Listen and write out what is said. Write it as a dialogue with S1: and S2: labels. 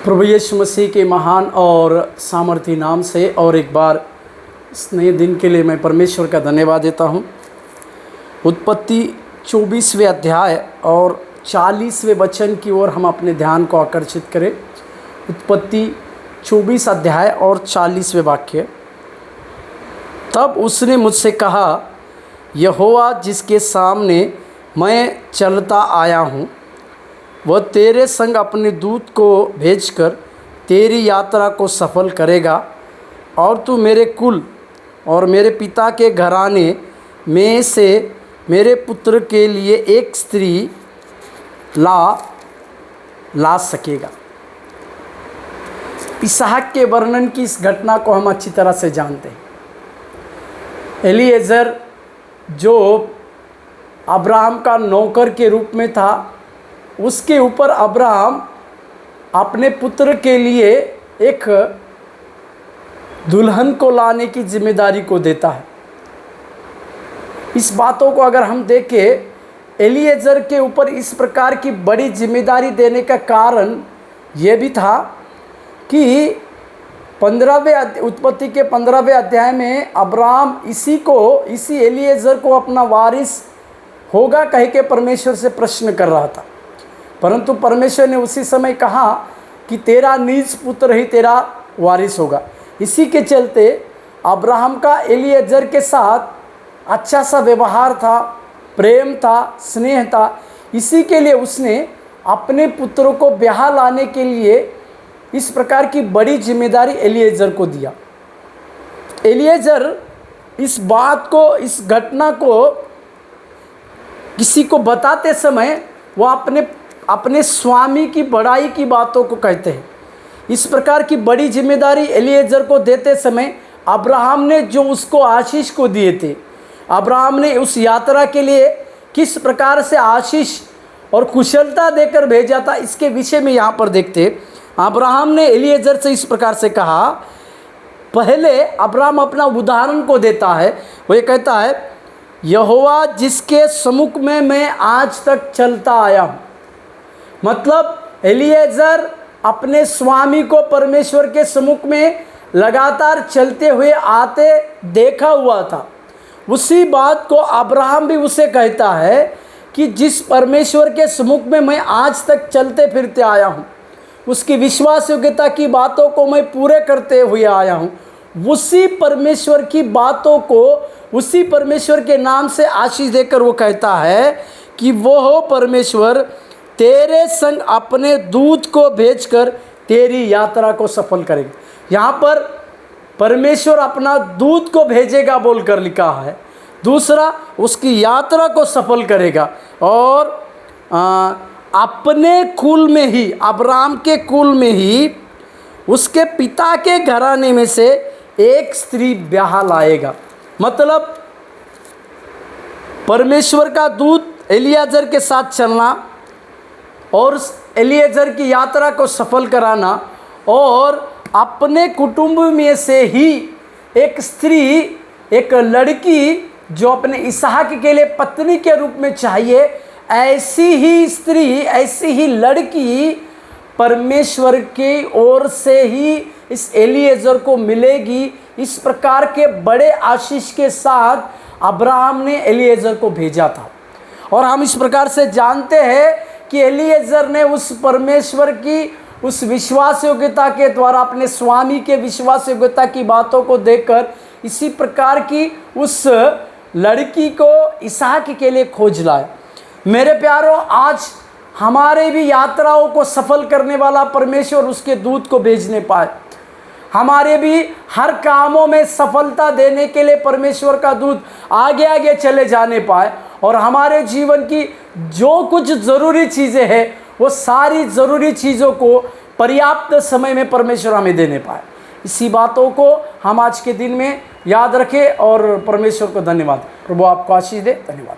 S1: प्रभु यीशु मसीह के महान और सामर्थी नाम से और एक बार इस नए दिन के लिए मैं परमेश्वर का धन्यवाद देता हूँ। उत्पत्ति 24वें अध्याय और 40वें वचन की ओर हम अपने ध्यान को आकर्षित करें। उत्पत्ति 24 अध्याय और 40वें वाक्य। तब उसने मुझसे कहा, यहोवा जिसके सामने मैं चलता आया हूँ, वह तेरे संग अपने दूत को भेजकर तेरी यात्रा को सफल करेगा, और तू मेरे कुल और मेरे पिता के घराने में से मेरे पुत्र के लिए एक स्त्री ला सकेगा। इसहाक के वर्णन की इस घटना को हम अच्छी तरह से जानते हैं। एलीएजर जो अब्राहम का नौकर के रूप में था, उसके ऊपर अब्राहम अपने पुत्र के लिए एक दुल्हन को लाने की जिम्मेदारी को देता है। इस बातों को अगर हम देखें, एलीएजर के ऊपर इस प्रकार की बड़ी जिम्मेदारी देने का कारण ये भी था कि 15वें उत्पत्ति के 15वें अध्याय में अब्राहम इसी एलीएजर को अपना वारिस होगा कह के परमेश्वर से प्रश्न कर रहा था, परंतु परमेश्वर ने उसी समय कहा कि तेरा निज पुत्र ही तेरा वारिस होगा। इसी के चलते अब्राहम का एलीएजर के साथ अच्छा सा व्यवहार था, प्रेम था, स्नेह था। इसी के लिए उसने अपने पुत्रों को ब्याह लाने के लिए इस प्रकार की बड़ी जिम्मेदारी एलीएजर को दिया। एलीएजर इस बात को, इस घटना को किसी को बताते समय वह अपने स्वामी की बड़ाई की बातों को कहते हैं। इस प्रकार की बड़ी जिम्मेदारी एलीएजर को देते समय अब्राहम ने जो उसको आशीष को दिए थे, अब्राहम ने उस यात्रा के लिए किस प्रकार से आशीष और कुशलता देकर भेजा था, इसके विषय में यहाँ पर देखते। अब्राहम ने एलीएजर से इस प्रकार से कहा। पहले अब्राहम अपना उदाहरण को देता है। वो ये कहता है, यहोवा जिसके सम्मुख में मैं आज तक चलता आया हूँ। मतलब एलीएजर अपने स्वामी को परमेश्वर के सम्मुख में लगातार चलते हुए आते देखा हुआ था। उसी बात को अब्राहम भी उसे कहता है कि जिस परमेश्वर के सम्मुख में मैं आज तक चलते फिरते आया हूँ, उसकी विश्वास योग्यता की बातों को मैं पूरे करते हुए आया हूँ, उसी परमेश्वर की बातों को, उसी परमेश्वर के नाम से आशीष देकर वो कहता है कि वो हो परमेश्वर तेरे संग अपने दूत को भेजकर तेरी यात्रा को सफल करेगा। यहाँ पर परमेश्वर अपना दूत को भेजेगा बोलकर लिखा है। दूसरा, उसकी यात्रा को सफल करेगा और अपने कुल में ही, अब्राहम के कुल में ही उसके पिता के घराने में से एक स्त्री ब्याह लाएगा। मतलब परमेश्वर का दूत एलीएजर के साथ चलना और एलीएजर की यात्रा को सफल कराना, और अपने कुटुंब में से ही एक स्त्री, एक लड़की जो अपने इसहाक के लिए पत्नी के रूप में चाहिए, ऐसी ही स्त्री, ऐसी ही लड़की परमेश्वर की ओर से ही इस एलीएजर को मिलेगी। इस प्रकार के बड़े आशीष के साथ अब्राहम ने एलीएजर को भेजा था। और हम इस प्रकार से जानते हैं कि एलीएजर ने उस परमेश्वर की उस विश्वास योग्यता के द्वारा, अपने स्वामी के विश्वास योग्यता की बातों को देखकर इसी प्रकार की उस लड़की को इसहाक के लिए खोज लाया। मेरे प्यारों, आज हमारे भी यात्राओं को सफल करने वाला परमेश्वर उसके दूत को भेजने पाए। हमारे भी हर कामों में सफलता देने के लिए परमेश्वर का दूत आगे आगे चले जाने पाए, और हमारे जीवन की जो कुछ ज़रूरी चीज़ें हैं, वो सारी ज़रूरी चीज़ों को पर्याप्त समय में परमेश्वर हमें देने पाए। इसी बातों को हम आज के दिन में याद रखें और परमेश्वर को धन्यवाद। प्रभु आपको आशीष दे। धन्यवाद।